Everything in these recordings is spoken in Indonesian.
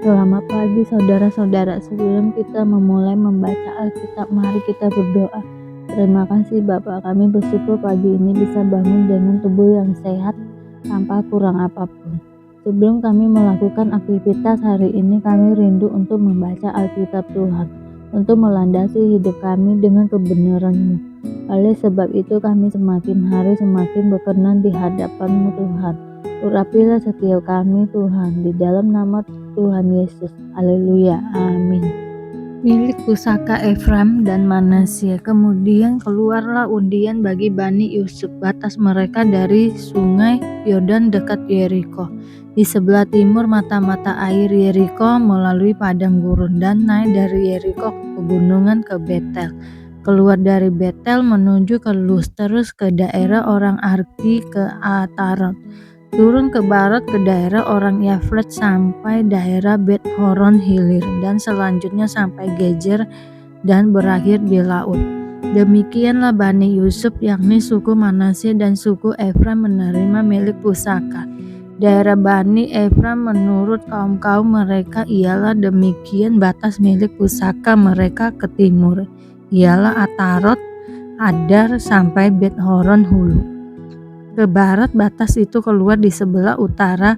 Selamat pagi saudara-saudara. Sebelum kita memulai membaca Alkitab, mari kita berdoa. Terima kasih Bapa, kami bersyukur pagi ini bisa bangun dengan tubuh yang sehat tanpa kurang apapun. Sebelum kami melakukan aktivitas hari ini, kami rindu untuk membaca Alkitab Tuhan, untuk melandasi hidup kami dengan kebenaran-Mu. Oleh sebab itu kami semakin hari semakin berkenan di hadapan-Mu Tuhan. Urapilah setiap kami Tuhan, di dalam nama Tuhan Yesus. Haleluya. Amin. Milik pusaka Efraim dan Manasye. Kemudian keluarlah undian bagi Bani Yusuf, batas mereka dari sungai Yordan dekat Yeriko. Di sebelah timur mata-mata air Yeriko melalui padang gurun dan naik dari Yeriko ke pegunungan ke Betel. Keluar dari Betel menuju ke Luz, terus ke daerah orang Arki ke Atarot. Turun ke barat ke daerah orang Yaflet sampai daerah Bet Horon Hilir, dan selanjutnya sampai Gezer dan berakhir di laut. Demikianlah Bani Yusuf, yakni suku Manasye dan suku Efraim menerima milik pusaka. Daerah Bani Efraim menurut kaum-kaum mereka ialah demikian. Batas milik pusaka mereka ke timur ialah Atarot, Adar sampai Bet Horon Hulu. Ke barat batas itu keluar di sebelah utara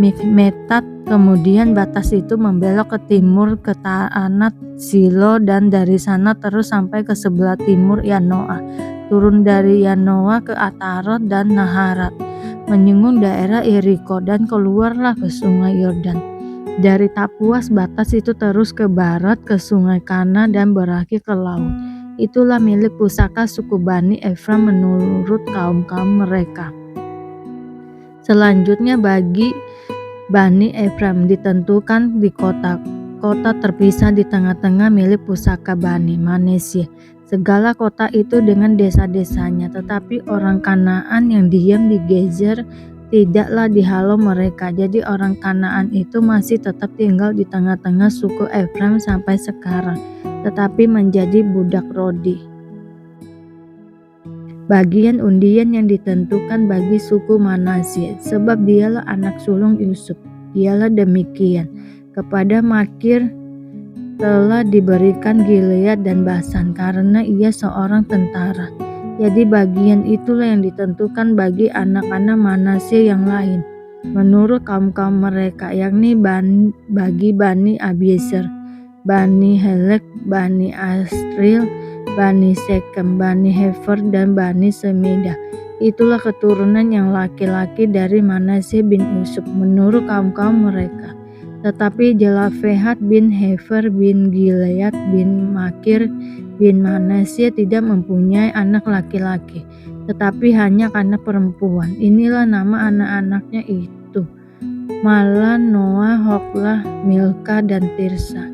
Mikmetat, kemudian batas itu membelok ke timur ke Taanat Silo, dan dari sana terus sampai ke sebelah timur Yanoa. Turun dari Yanoa ke Atarot dan Naharat, menyinggung daerah Yeriko, dan keluarlah ke sungai Yordan. Dari Tapuas batas itu terus ke barat ke sungai Kana dan berakhir ke laut. Itulah milik pusaka suku Bani Efraim menurut kaum-kaum mereka. Selanjutnya bagi Bani Efraim ditentukan di kota terpisah di tengah-tengah milik pusaka Bani Manasye. Segala kota itu dengan desa-desanya, tetapi orang Kanaan yang diam di Gezer tidaklah dihalau mereka. Jadi orang Kanaan itu masih tetap tinggal di tengah-tengah suku Efraim sampai sekarang, tetapi menjadi budak Rodi. Bagian undian yang ditentukan bagi suku Manasye, sebab dialah anak sulung Yusuf, ialah demikian. Kepada Makir telah diberikan Gilead dan Basan, karena ia seorang tentara. Jadi bagian itulah yang ditentukan bagi anak-anak Manasye yang lain, menurut kaum-kaum mereka, yakni bagi Bani Abiezer, Bani Helek, Bani Asril, Bani Sekem, Bani Hefer, dan Bani Semida. Itulah keturunan yang laki-laki dari Manasye bin Yusuf menurut kaum-kaum mereka. Tetapi Jelafehat bin Hefer bin Gilead bin Makir bin Manasye tidak mempunyai anak laki-laki, tetapi hanya anak perempuan. Inilah nama anak-anaknya itu: Malan, Noah, Hoglah, Milka, dan Tirsa.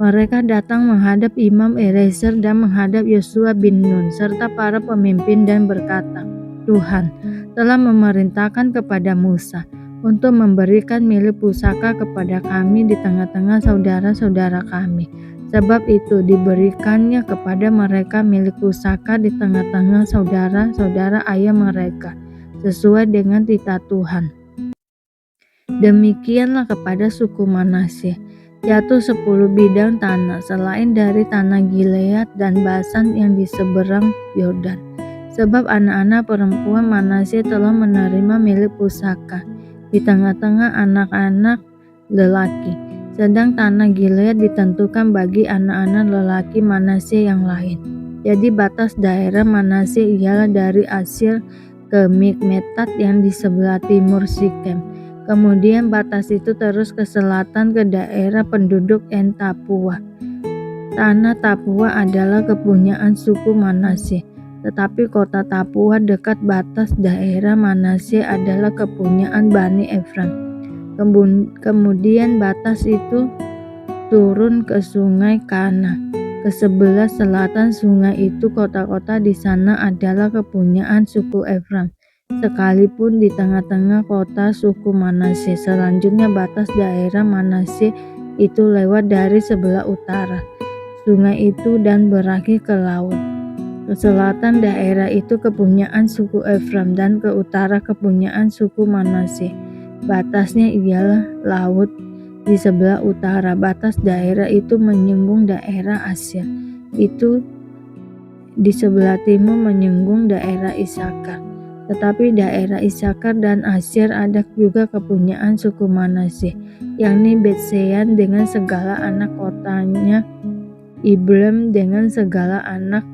Mereka datang menghadap Imam Eliezer dan menghadap Yosua bin Nun serta para pemimpin dan berkata, Tuhan telah memerintahkan kepada Musa untuk memberikan milik pusaka kepada kami di tengah-tengah saudara-saudara kami. Sebab itu diberikannya kepada mereka milik pusaka di tengah-tengah saudara-saudara ayah mereka, sesuai dengan titah Tuhan. Demikianlah kepada suku Manasye, jatuh 10 bidang tanah selain dari tanah Gilead dan Basan yang di seberang Yordan. Sebab anak-anak perempuan Manasye telah menerima milik pusaka di tengah-tengah anak-anak lelaki, sedang tanah Gilead ditentukan bagi anak-anak lelaki Manasye yang lain. Jadi batas daerah Manasye ialah dari Asyir ke Mikmetat yang di sebelah timur Sikem. Kemudian batas itu terus ke selatan ke daerah penduduk En Tapua. Tanah Tapua adalah kepunyaan suku Manasye, tetapi kota Tapua dekat batas daerah Manasye adalah kepunyaan Bani Efraim. Kemudian batas itu turun ke sungai Kana. Ke sebelah selatan sungai itu kota-kota di sana adalah kepunyaan suku Efraim, sekalipun di tengah-tengah kota suku Manasye. Selanjutnya batas daerah Manasye itu lewat dari sebelah utara sungai itu dan berakhir ke laut. Ke selatan daerah itu kepunyaan suku Efraim dan ke utara kepunyaan suku Manasye. Batasnya ialah laut di sebelah utara. Batas daerah itu menyinggung daerah Asyir. Itu di sebelah timur menyinggung daerah Isakar. Tetapi daerah Isakar dan Asyir ada juga kepunyaan suku Manasye, yakni Betsean dengan segala anak kotanya, Iblem dengan segala anak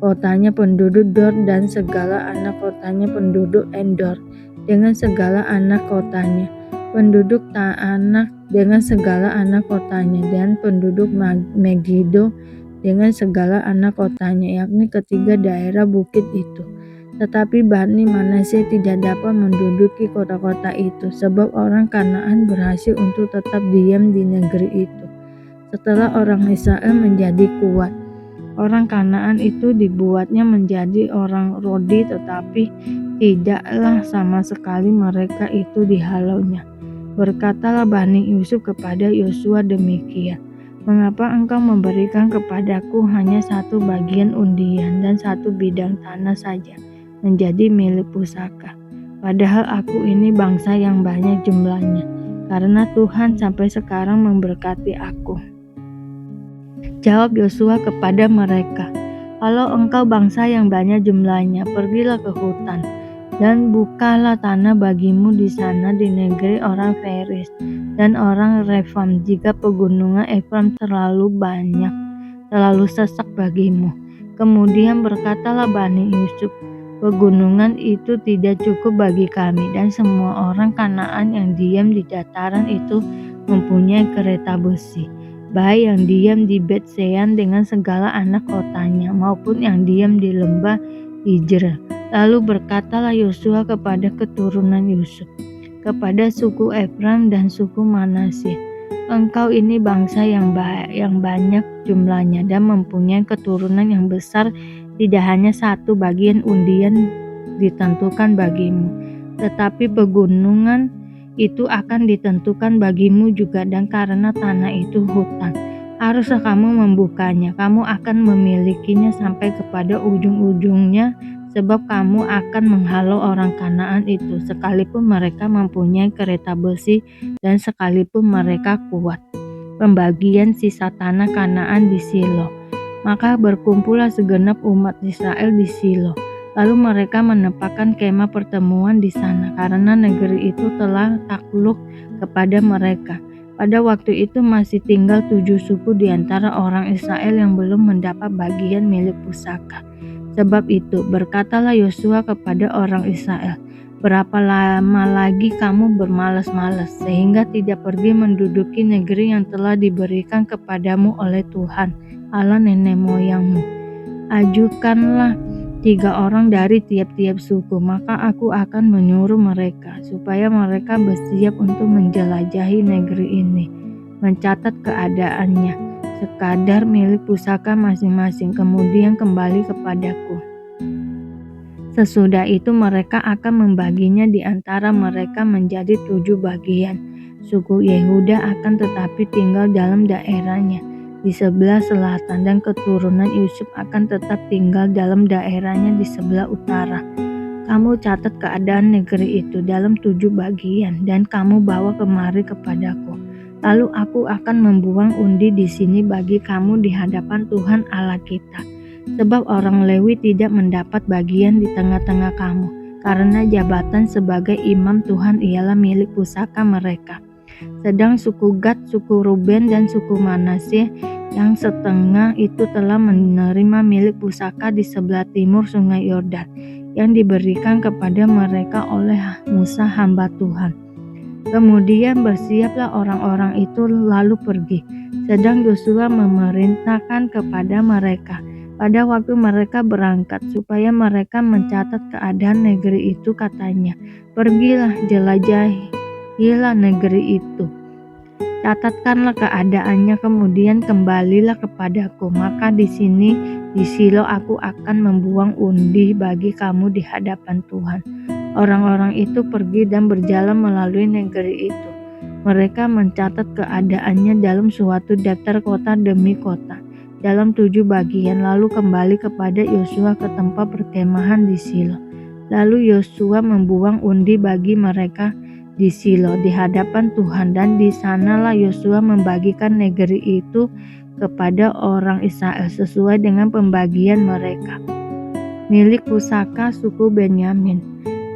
kotanya penduduk Dor dan segala anak kotanya penduduk Endor dengan segala anak kotanya, penduduk Taanak dengan segala anak kotanya, dan penduduk Megido dengan segala anak kotanya, yakni ketiga daerah bukit itu. Tetapi Bani Manasye tidak dapat menduduki kota-kota itu, sebab orang Kanaan berhasil untuk tetap diam di negeri itu. Setelah orang Israel menjadi kuat, orang Kanaan itu dibuatnya menjadi orang Rodi, tetapi tidaklah sama sekali mereka itu dihalaunya. Berkatalah Bani Yusuf kepada Yosua demikian, "Mengapa engkau memberikan kepadaku hanya satu bagian undian dan satu bidang tanah saja menjadi milik pusaka? Padahal aku ini bangsa yang banyak jumlahnya, karena Tuhan sampai sekarang memberkati aku." Jawab Yosua kepada mereka, "Kalau engkau bangsa yang banyak jumlahnya, pergilah ke hutan dan bukalah tanah bagimu di sana di negeri orang Feris dan orang Refam, jika pegunungan Efraim terlalu banyak, terlalu sesak bagimu." Kemudian berkatalah Bani Yusuf, "Pegunungan itu tidak cukup bagi kami, dan semua orang Kanaan yang diam di dataran itu mempunyai kereta besi, baik yang diam di Betsean dengan segala anak kotanya, maupun yang diam di lembah Hijrel." Lalu berkatalah Yosua kepada keturunan Yusuf, kepada suku Efraim dan suku Manasye, "Engkau ini bangsa yang banyak jumlahnya dan mempunyai keturunan yang besar. Tidak hanya satu bagian undian ditentukan bagimu, tetapi pegunungan itu akan ditentukan bagimu juga, dan karena tanah itu hutan, haruslah kamu membukanya. Kamu akan memilikinya sampai kepada ujung-ujungnya, sebab kamu akan menghalau orang Kanaan itu, sekalipun mereka mempunyai kereta besi dan sekalipun mereka kuat." Pembagian sisa tanah Kanaan di Silo. Maka berkumpullah segenap umat Israel di Silo. Lalu mereka menempatkan kemah pertemuan di sana, karena negeri itu telah takluk kepada mereka. Pada waktu itu masih tinggal 7 suku di antara orang Israel yang belum mendapat bagian milik pusaka. Sebab itu berkatalah Yosua kepada orang Israel, "Berapa lama lagi kamu bermalas-malas, sehingga tidak pergi menduduki negeri yang telah diberikan kepadamu oleh Tuhan, Allah nenek moyangmu? Ajukanlah 3 orang dari tiap-tiap suku, maka aku akan menyuruh mereka, supaya mereka bersiap untuk menjelajahi negeri ini, mencatat keadaannya, sekadar milik pusaka masing-masing, kemudian kembali kepadaku. Sesudah itu mereka akan membaginya di antara mereka menjadi 7 bagian. Suku Yehuda akan tetapi tinggal dalam daerahnya di sebelah selatan, dan keturunan Yusuf akan tetap tinggal dalam daerahnya di sebelah utara. Kamu catat keadaan negeri itu dalam 7 bagian, dan kamu bawa kemari kepadaku. Lalu aku akan membuang undi di sini bagi kamu di hadapan Tuhan Allah kita. Sebab orang Lewi tidak mendapat bagian di tengah-tengah kamu, karena jabatan sebagai imam Tuhan ialah milik pusaka mereka. Sedang suku Gad, suku Ruben, dan suku Manasye yang setengah itu telah menerima milik pusaka di sebelah timur sungai Yordan, yang diberikan kepada mereka oleh Musa hamba Tuhan. Kemudian bersiaplah orang-orang itu lalu pergi. Sedang Yosua memerintahkan kepada mereka pada waktu mereka berangkat, supaya mereka mencatat keadaan negeri itu, katanya, "Pergilah, jelajahilah negeri itu. Catatkanlah keadaannya, kemudian kembalilah kepadaku. Maka di sini, di Silo, aku akan membuang undi bagi kamu di hadapan Tuhan." Orang-orang itu pergi dan berjalan melalui negeri itu. Mereka mencatat keadaannya dalam suatu daftar kota demi kota, dalam 7 bagian, lalu kembali kepada Yosua ke tempat perkemahan di Silo. Lalu Yosua membuang undi bagi mereka di Silo di hadapan Tuhan, dan di sanalah Yosua membagikan negeri itu kepada orang Israel sesuai dengan pembagian mereka, milik pusaka suku Benyamin.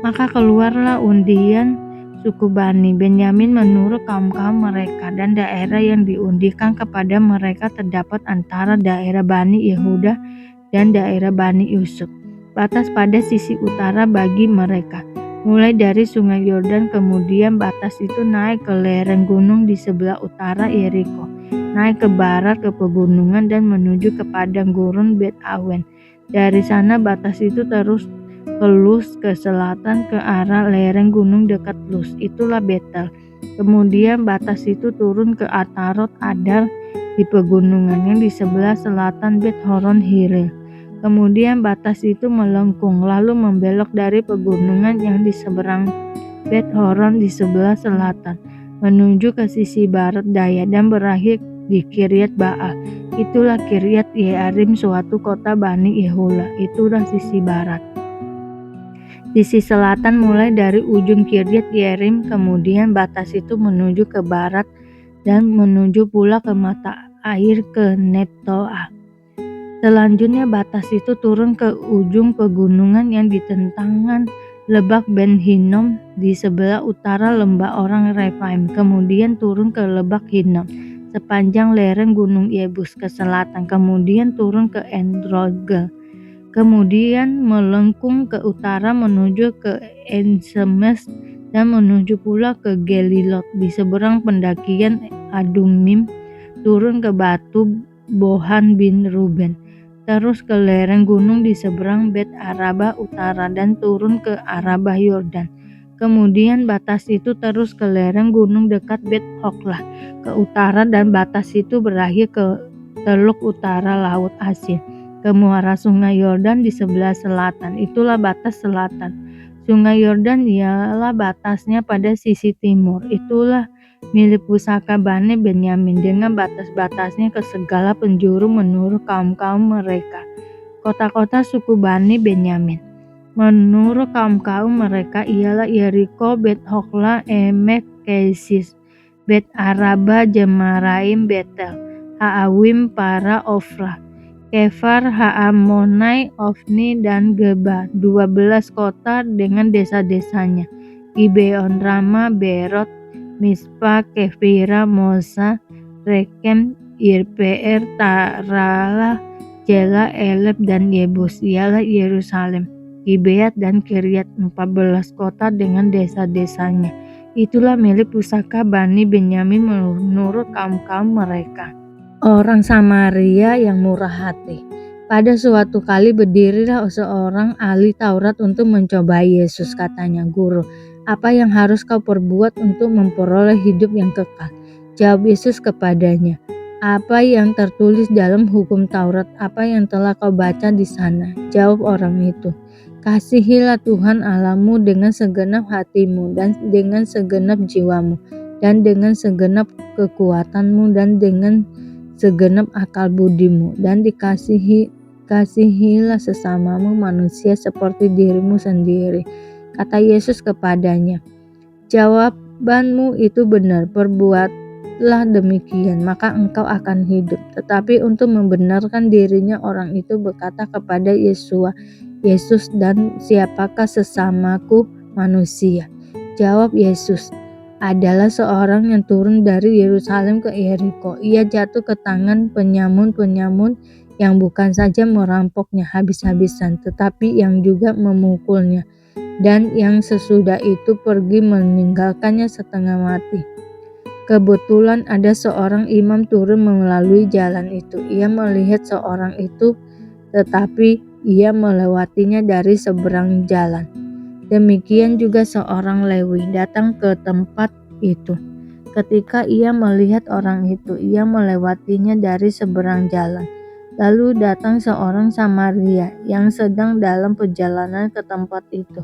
Maka keluarlah undian suku Bani Benyamin menurut kaum-kaum mereka, dan daerah yang diundikan kepada mereka terdapat antara daerah Bani Yehuda dan daerah Bani Yusuf. Batas pada sisi utara bagi mereka, mulai dari sungai Yordan, kemudian batas itu naik ke lereng gunung di sebelah utara Yeriko, naik ke barat ke pegunungan dan menuju ke padang gurun Bet Awen. Dari sana batas itu terus ke Luz ke selatan ke arah lereng gunung dekat Luz, itulah Betel. Kemudian batas itu turun ke Atarot Adar di pegunungan yang di sebelah selatan Bet Horon Hiril. Kemudian batas itu melengkung lalu membelok dari pegunungan yang di seberang Bet Horon di sebelah selatan menuju ke sisi barat daya dan berakhir di Kiryat Baal. Itulah Kiryat Yearim, suatu kota Bani Yehuda. Itulah sisi barat. Sisi selatan mulai dari ujung Kiryat Yearim, kemudian batas itu menuju ke barat dan menuju pula ke mata air ke Neftoa. Selanjutnya batas itu turun ke ujung pegunungan yang di tentangan Lebak Ben Hinnom di sebelah utara lembah orang Refaim, kemudian turun ke Lebak Hinnom sepanjang lereng gunung Yebus ke selatan, kemudian turun ke Enrogel, kemudian melengkung ke utara menuju ke Ensemes dan menuju pula ke Gelilot di seberang pendakian Adumim, turun ke batu Bohan bin Ruben, terus ke lereng gunung di seberang Bet Araba utara dan turun ke Araba Yordan. Kemudian batas itu terus ke lereng gunung dekat Bet Hoklah ke utara, dan batas itu berakhir ke teluk utara Laut Asin, ke muara sungai Yordan di sebelah selatan. Itulah batas selatan. Sungai Yordan ialah batasnya pada sisi timur. Itulah milik pusaka Bani Benyamin dengan batas-batasnya ke segala penjuru menurut kaum-kaum mereka. Kota-kota suku Bani Benyamin menurut kaum-kaum mereka ialah Yeriko, Bet Hokla, Emek Kesis, Bet Araba, Jemaraim, Betel, Haawim, Para, Ofra, Kefar, Haamonai, Ofni, dan Geba, 12 kota dengan desa-desanya, Gibeon, Rama, Berot, Mispa, Kefira, Mosa, Rekem, Irpeer, Tarala, Jela, Eleb, dan Yebus, ialah Yerusalem, Gibeat, dan Kiryat, 14 kota dengan desa-desanya. Itulah milik pusaka Bani Benyamin menurut kaum-kaum mereka. Orang Samaria yang murah hati. Pada suatu kali berdirilah seorang ahli Taurat untuk mencobai Yesus. Katanya, "Guru, apa yang harus kau perbuat untuk memperoleh hidup yang kekal?" Jawab Yesus kepadanya, "Apa yang tertulis dalam hukum Taurat? Apa yang telah kau baca di sana?" Jawab orang itu, "Kasihilah Tuhan Allahmu dengan segenap hatimu dan dengan segenap jiwamu dan dengan segenap kekuatanmu dan dengan segenap akal budimu, dan kasihilah sesamamu manusia seperti dirimu sendiri." Kata Yesus kepadanya, "Jawabanmu itu benar, perbuatlah demikian, maka engkau akan hidup." Tetapi untuk membenarkan dirinya, orang itu berkata kepada Yesus, "Dan siapakah sesamaku manusia?" Jawab Yesus, "Adalah seorang yang turun dari Yerusalem ke Yeriko. Ia jatuh ke tangan penyamun-penyamun yang bukan saja merampoknya habis-habisan, tetapi yang juga memukulnya, dan yang sesudah itu pergi meninggalkannya setengah mati. Kebetulan ada seorang imam turun melalui jalan itu. Ia melihat seorang itu, tetapi ia melewatinya dari seberang jalan. Demikian juga seorang Lewi datang ke tempat itu. Ketika ia melihat orang itu, ia melewatinya dari seberang jalan. Lalu datang seorang Samaria yang sedang dalam perjalanan ke tempat itu.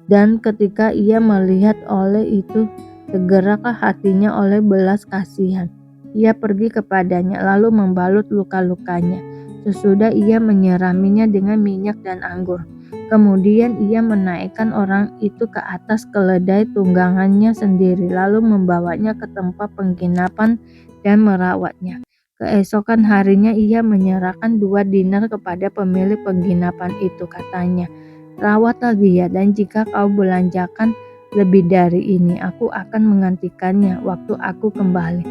Dan ketika ia melihat oleh itu, tergeraklah hatinya oleh belas kasihan. Ia pergi kepadanya lalu membalut luka-lukanya. Sesudah ia menyiraminya dengan minyak dan anggur. Kemudian ia menaikkan orang itu ke atas keledai tunggangannya sendiri, lalu membawanya ke tempat penginapan dan merawatnya. Keesokan harinya ia menyerahkan 2 dinar kepada pemilik penginapan itu, katanya, "Rawatlah dia, dan jika kau belanjakan lebih dari ini, aku akan menggantikannya waktu aku kembali."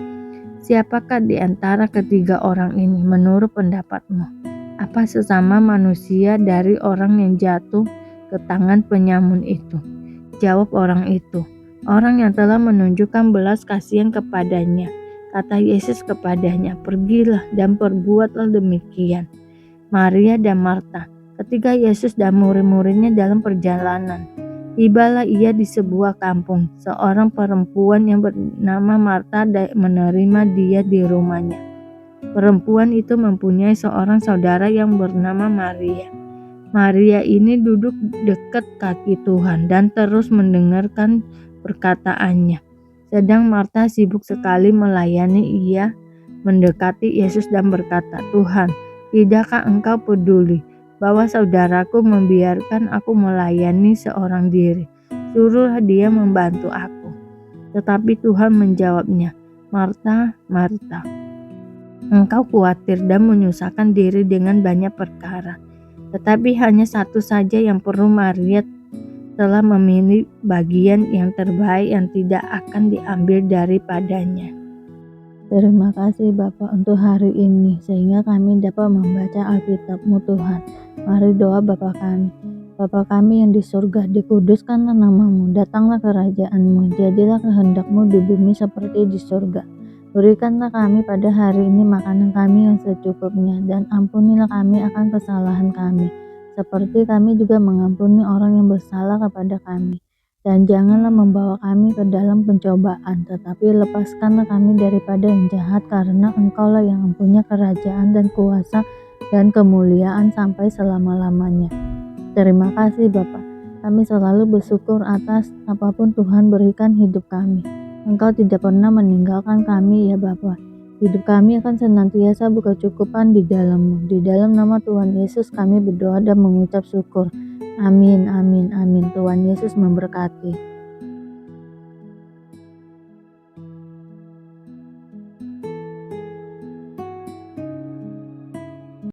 Siapakah di antara ketiga orang ini menurut pendapatmu? Apa sesama manusia dari orang yang jatuh ke tangan penyamun itu? Jawab orang itu, "Orang yang telah menunjukkan belas kasihan kepadanya." Kata Yesus kepadanya, "Pergilah dan perbuatlah demikian." Maria dan Marta. Ketika Yesus dan murid-muridnya dalam perjalanan, tibalah ia di sebuah kampung. Seorang perempuan yang bernama Marta menerima dia di rumahnya. Perempuan itu mempunyai seorang saudara yang bernama Maria. Maria ini duduk dekat kaki Tuhan dan terus mendengarkan perkataannya. Sedang Marta sibuk sekali melayani. Ia mendekati Yesus dan berkata, "Tuhan, tidakkah engkau peduli bahwa saudaraku membiarkan aku melayani seorang diri? Suruhlah dia membantu aku." Tetapi Tuhan menjawabnya, "Marta, Marta, engkau khawatir dan menyusahkan diri dengan banyak perkara. Tetapi hanya satu saja yang perlu. Maria telah memilih bagian yang terbaik yang tidak akan diambil daripadanya." Terima kasih Bapak untuk hari ini, sehingga kami dapat membaca Alkitab-Mu Tuhan. Mari doa Bapa kami. Bapa kami yang di surga, dikuduskanlah nama-Mu, datanglah kerajaan-Mu, jadilah kehendak-Mu di bumi seperti di surga. Berikanlah kami pada hari ini makanan kami yang secukupnya, dan ampunilah kami akan kesalahan kami, seperti kami juga mengampuni orang yang bersalah kepada kami. Dan janganlah membawa kami ke dalam pencobaan, tetapi lepaskanlah kami daripada yang jahat, karena Engkaulah yang mempunyai kerajaan dan kuasa dan kemuliaan sampai selama-lamanya. Terima kasih Bapa. Kami selalu bersyukur atas apapun Tuhan berikan hidup kami. Engkau tidak pernah meninggalkan kami ya Bapa. Hidup kami akan senantiasa berkecukupan di dalam-Mu. Di dalam nama Tuhan Yesus kami berdoa dan mengucap syukur. Amin, amin, amin. Tuhan Yesus memberkati.